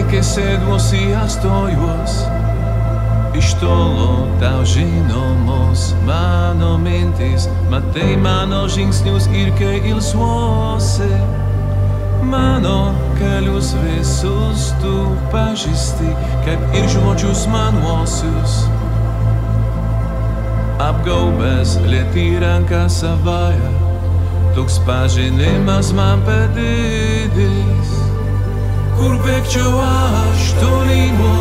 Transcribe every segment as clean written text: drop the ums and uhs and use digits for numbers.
Tiek es sēdos, iestojos, iš tolo tau žinomos mano mintis, matei mano žingsnius ir kai ilsuosi. Mano kelius visus tu pažįsti, kaip ir žodžius manuosius. Apgaubęs lieti ranką savaja, toks pažinimas man per didis. Kur bėgčiau aš tolyn nuo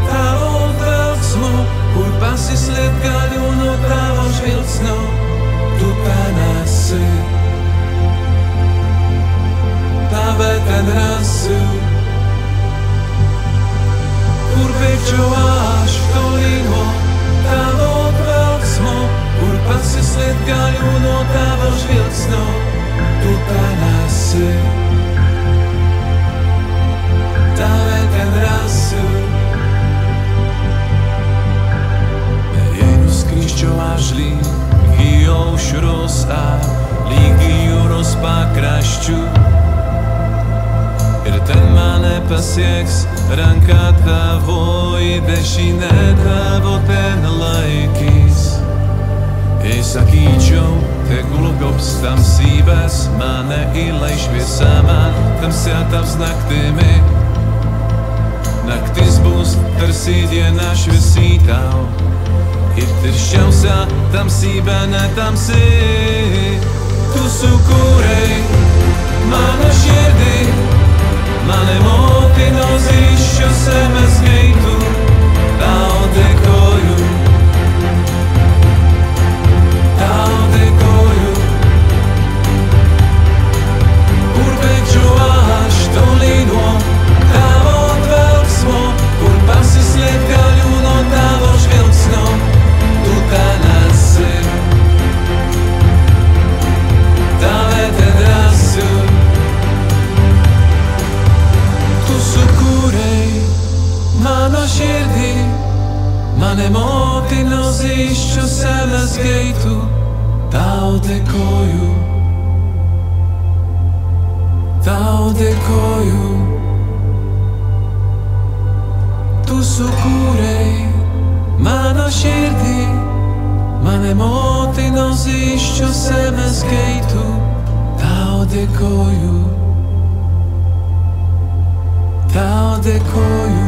tavo dvelksmo, kur pasislėpt galiu nuo tavo žvilgsnio, tu ten esi. Tave ten rasiu. Kur bėgčiau aš tolyn nuo tavo dvelksmo, kur pasislėpt galiu nuo tavo žvilgsnio, tu ten esi. Tave ten rasiu. Jei nuskrisčiau aš lygi aušros ar lygi jūros pakraščių, ir ten mane pasieks ranka tavo, į dešinę tavo ten laikys. Jei sakyčiau, tegul gaubs tamsybės mane įlai šviesa man, tamsia taps naktimi. Naktis bus tarsi diena šviesi tau, ir tirščiausia tamsybė netamsi. Tu sukūrei mano širdį, mane motinos įsčiose mezgeitų, tau dėkoju, tau dėkoju. Kur bėgčiau aš tolyn nuo tavo dvelksmo, kur pasislėpt galiu nuo tavo žvilgsnio, tu ten esi. Tave ten rasiu. Tu sukūrei mano širdį, mane motinos įsčiose mezgeitų, tau dėkoju, tau dėkoju. Tu sukūrei mano širdį, mane motinos įsčiose mezgeitų, tau dėkoju, tau dėkoju.